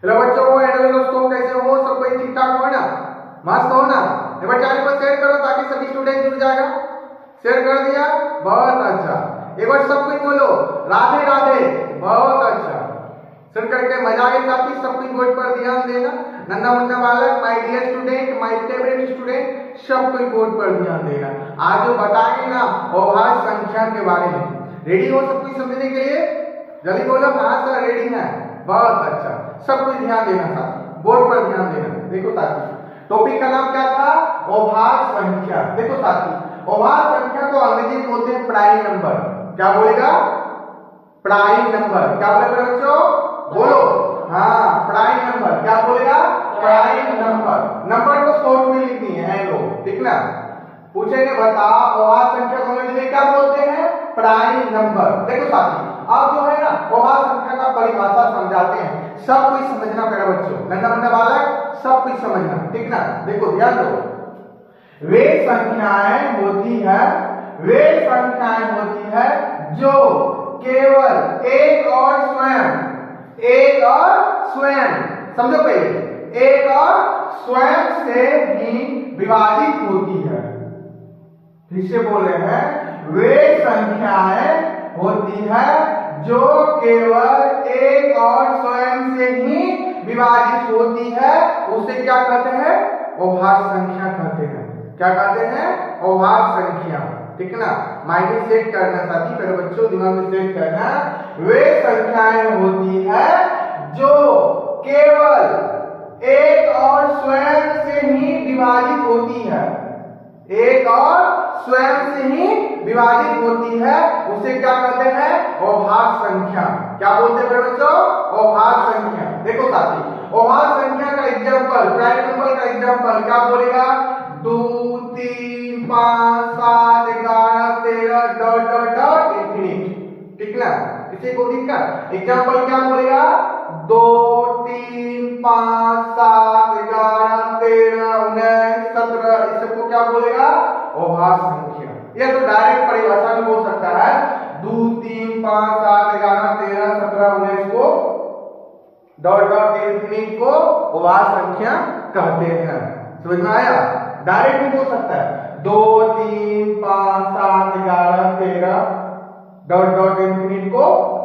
Hello बच्चों, hello दोस्तों, कैसे हो? सब कोई ठीक ठाक हो ना? मस्त हो ना? ये बच्चा को शेयर करो ताकि सभी स्टूडेंट जुड़ जाएगा। शेयर कर दिया? बहुत अच्छा। एक बार सब कोई बोलो राधे राधे। बहुत अच्छा। सुन करके मजा आए साथी। सब कोई बोर्ड पर ध्यान देना। नन्ना मुन्ना बालक, my dear student, my favourite student, सब कोई बोर्ड पर ध्यान देना। आज जो बताएंगे ना अभाज्य संख्या के बारे में। रेडी हो सब कोई समझने के लिए? जल्दी बोलो। हाँ सर रेडी है। बहुत अच्छा। सब कोई ध्यान देना साथी, बोर्ड पर ध्यान देना। देखो साथी, टॉपिक का नाम क्या था? अभाज्य संख्या। देखो साथी, अभाज्य संख्या को अंग्रेजी में बोलते हैं प्राइम नंबर। क्या बोलेगा? Prime number. क्या बोलेगा बच्चों? बोलो। हाँ, प्राइम नंबर। क्या बोलेगा? Prime number. नंबर को शॉर्ट में लिखनी है लो, ठीक ना? पूछेंगे बताओ अभाज्य संख्या को अंग्रेजी में क्या बोलते हैं? Prime number. देखो साथी, अब जो है ना अभाज्य संख्या का परिभाषा समझाते हैं। सब कुछ समझना मेरा बच्चों, नन्ना मुन्ना बालक, सब कुछ समझना, ठीक ना? देखो ध्यान दो। वे संख्याएं होती है जो केवल एक और स्वयं समझो पहले, एक और स्वयं से ही विभाजित होती है। फिर से बोल रहे हैं, वे संख्याएं होती है जो केवल एक और स्वयं से ही विभाजित होती है, उसे क्या कहते हैं? अभाज्य संख्या कहते हैं। क्या कहते हैं? अभाज्य संख्या, ठीक ना? माइंड में सेट करना साथी, मेरे बच्चों दिमाग में सेट करना। वे संख्याएं होती है जो केवल एक और स्वयं से ही विभाजित होती है। एक और स्वयं से ही विभाजित होती है, उसे क्या कहते हैं? अभाज्य संख्या। क्या बोलते हैं मेरे बच्चों? अभाज्य संख्या। देखो साथी, अभाज्य संख्या का एग्जांपल, प्राइम नंबर का एग्जांपल क्या बोलेगा? 2 3 5 7 11 13 डॉट डॉट डॉट इंफिनिट, ठीक ना? किसी को दिक्कत? एग्जांपल क्या बोलेगा? 2 3 5 7 11 13 19 17, इस सबको क्या बोलेगा? अभाज्य संख्या। या तो डायरेक्ट परिभाषा भी बोल सकता है, 2 3 5 7 11 13 17 19 को डॉट डॉट इंफिनिट को अभाज्य संख्या कहते हैं। समझ में आया? डायरेक्ट भी बोल सकता है, 2 3 5 7 11 13 डॉट डॉट इंफिनिट को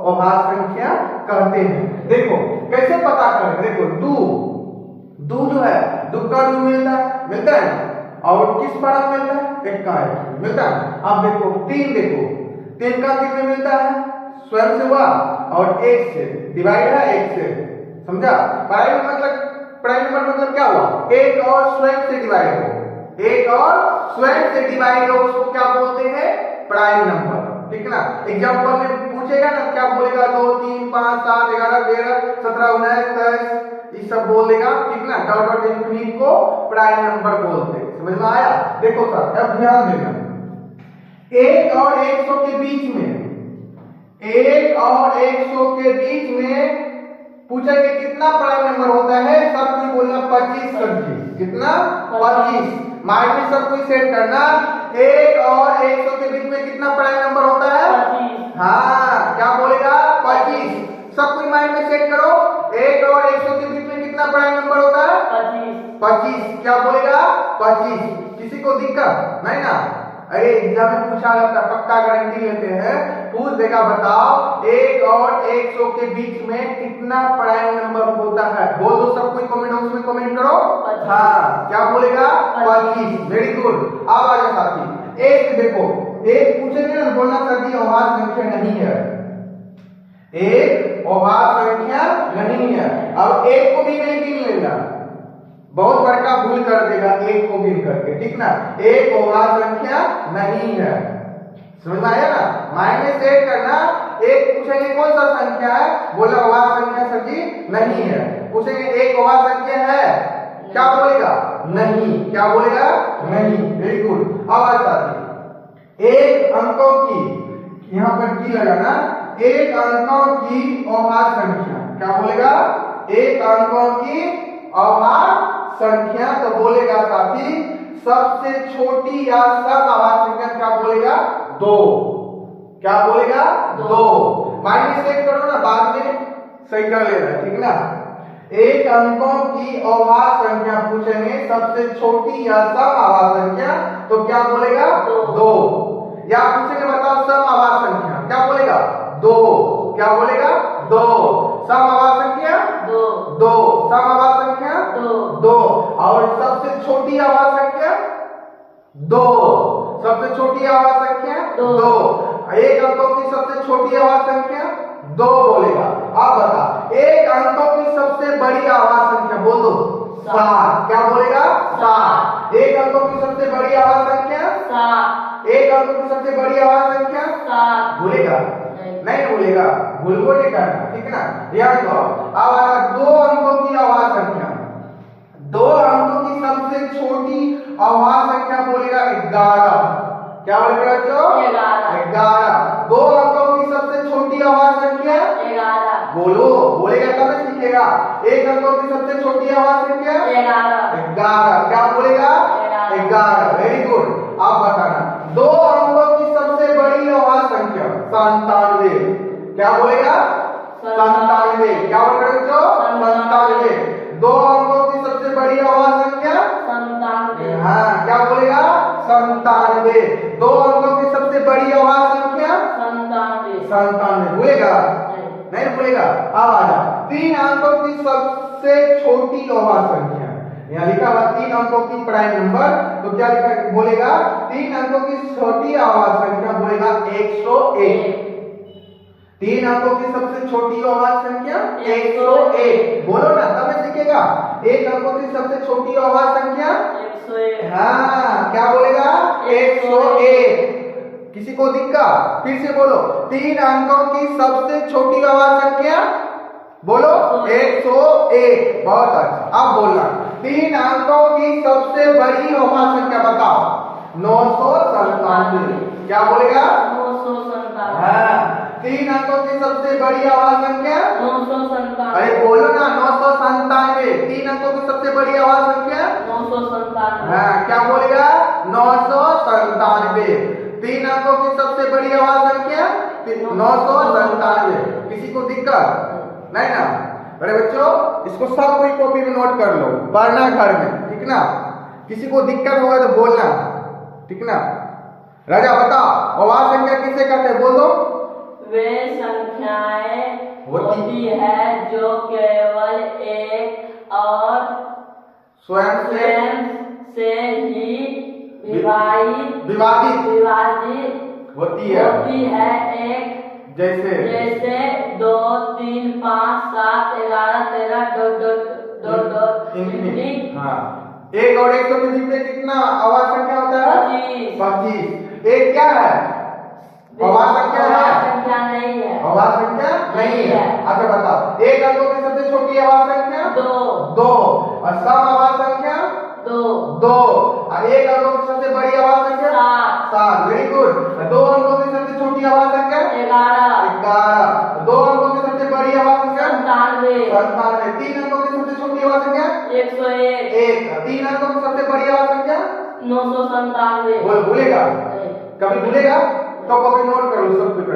अभाज्य संख्या कहते हैं। देखो कैसे पता करें? देखो दू जो है, दू का दू मिलता है और किस पड़ा मिलता है? एक का एक मिलता है। अब देखो 3 का 3 में मिलता है स्वयं से हुआ और एक से डिवाइड है, एक से। समझा? प्राइम नंबर मतलब क्या हुआ? एक और स्वयं से डिवाइड हो, एक और स्वयं से डिवाइड हो, उसको क्या बोलते हैं? प्राइम नंबर, ठीक ना? एग्जांपल में पूछेगा ना, क्या बोलेगा? 2 3 5 7 11 13 17 19 23, ये सब बोलेगा, ठीक ना? डॉट डॉट इंफिनिट को प्राइम नंबर बोलते हैं। समझ में आया? देखो सर, अब ध्यान देना, 1 और 100 के बीच में, 1 और 100 के बीच में पूछेंगे कितना प्राइम नंबर होता है? सब कोई बोलना 25 सब्जी। कितना? 25। माइंड में सब कोई सेट करना, 1 और 100 के बीच में कितना प्राइम नंबर होता है? 25। हाँ, क्या बोलेगा? 25। सब कोई माइंड में सेट करो, 1 और 100 के बीच में कितना प्राइम नंबर होता है? 25। क्या बोलेगा? 25। किसी को दिक्कत नहीं ना? अरे एग्जाम में पूछा जाता, पक्का गारंटी लेते हैं, पूछ देगा बताओ 1 और 100 के बीच में कितना प्राइम नंबर होता है? बोल दो सब कोई, कमेंट बॉक्स में कमेंट करो। हाँ, क्या बोलेगा? 25। Very good. अब आ जाओ साथी, एक देखो, एक पूछेंगे ना, बोलना सर जी अभाज्य संख्या नहीं है, एक अभाज्य संख्या नहीं है। अब एक को भी नहीं गिन लेगा, बहुत बड़का भूल कर देगा एक को गिन करके, ठीक ना? एक अभाज्य संख्या नहीं है। समझ में आया ना? माइंड में सेट करना, एक पूछेंगे कौन सा संख्या है? बोला अभाज्य संख्या सर जी नहीं है। पूछेंगे एक अभाज्य संख्या है, क्या बोलेगा? नहीं। क्या बोलेगा? नहीं। Very good. अब आ साथी, एक अंकों की, यहां पर की लगाना, एक अंकों की अभाज्य संख्या, क्या बोलेगा? एक अंकों की अभाज्य संख्या, तो बोलेगा साथी सबसे छोटी या अभाज्य संख्या क्या बोलेगा? 2। क्या बोलेगा? 2। माइंड में सेट करो ना, बाद में सही कर लेना, ठीक ना? एक अंकों की अभाज्य संख्या पूछेंगे, सबसे छोटी या सम अभाज्य संख्या, तो क्या बोलेगा? 2। या पूछेंगे बताओ सम अभाज्य संख्या, क्या बोलेगा? 2। क्या बोलेगा? 2। सम अभाज्य संख्या 2। सम अभाज्य संख्या 2। और सबसे छोटी अभाज्य संख्या 2। सबसे छोटी अभाज्य संख्या 2। एक अंकों की सबसे छोटी अभाज्य संख्या 2 बोलेगा। अब बता, एक अंकों की सबसे बड़ी अभाज्य संख्या बोल दो। 7। क्या बोलेगा? 7। एक अंकों की सबसे बड़ी अभाज्य संख्या 7। एक अंकों की सबसे बड़ी अभाज्य संख्या 7। भूलेगा? नहीं भूलेगा, भूल नहीं करना, ठीक है ना? याद करो। अब आएगा 2 अंकों की अभाज्य संख्या। 2 अंकों की सबसे छोटी अभाज्य संख्या बोलेगा 11। क्या बोलेगा बच्चों? 11। 2 अंकों की सबसे छोटी अभाज्य संख्या 11। बोलो, बोलेगा तब सीखेगा। एक अंकों की सबसे छोटी अभाज्य संख्या 11। क्या बोलेगा? 11। Very good. अब बताना 2 अंकों की सबसे बड़ी अभाज्य संख्या 97। क्या बोलेगा? 97। क्या बोलेगा बच्चों? 97। 2 अंकों की सबसे बड़ी अभाज्य संख्या 97। हाँ, क्या बोलेगा? 97। 2 अंकों की सबसे बड़ी अभाज्य संख्या 97। भूलेगा? नहीं भूलेगा। अब आ जा 3 अंकों की सबसे छोटी अभाज्य संख्या, यहाँ लिखा हुआ 3 अंकों की प्राइम नंबर, तो क्या लिखा बोलेगा? 3 अंकों की छोटी अभाज्य संख्या बोलेगा 101। 3 अंकों की सबसे छोटी अभाज्य संख्या 101। बोलो ना, तब सीखेगा। एक अंकों की सबसे छोटी अभाज्य संख्या 101। हाँ, क्या बोलेगा? 101। किसी को दिक्कत? फिर से बोलो। 3 अंकों की सबसे छोटी अभाज्य संख्या बोलो 101। बहुत अच्छा। अब बोलना 3 अंकों की सबसे बड़ी अभाज्य संख्या बताओ। 997। क्या बोलेगा? 997। हाँ, 3 अंकों की सबसे बड़ी अभाज्य संख्या 997। अरे बोलो ना, 997। 3 अंकों की सबसे बड़ी अभाज्य संख्या 997। हाँ, क्या बोलेगा? 997। 3 अंकों की सबसे बड़ी अभाज्य संख्या 997। किसी को दिक्कत? नहीं ना? बड़े बच्चों, इसको सब कोई कॉपी में नोट कर लो, पढ़ना घर में, ठीक ना? किसी को दिक्कत होगा तो बोलना, ठीक ना? राजा बता, अभाज्य संख्या किसे कहते हैं? बोल दो। वे संख्याएं होती है जो केवल एक और स्वयं से ही विभाजित होती है। एक जैसे 2 3 5 7 11 13 ... इंफिनिट। हाँ, 1 और 100 के बीच में कितना अभाज्य संख्या होता है? 25। एक क्या है? अभाज्य संख्या है? अभाज्य संख्या नहीं है। अच्छा बताओ, एक अंकों की सबसे छोटी अभाज्य संख्या 2। और सम अभाज्य संख्या 2। और एक अंकों की सबसे बड़ी अभाज्य संख्या 7। Very good. 2 अंकों की सबसे छोटी अभाज्य संख्या 11। 2 अंकों की सबसे बड़ी अभाज्य संख्या 97। 3 अंकों की सबसे छोटी अभाज्य संख्या 101। 3 अंकों की सबसे बड़ी अभाज्य संख्या 997। भूलेगा? कभी भूलेगा तो कभी नोट कर लो सब कुछ।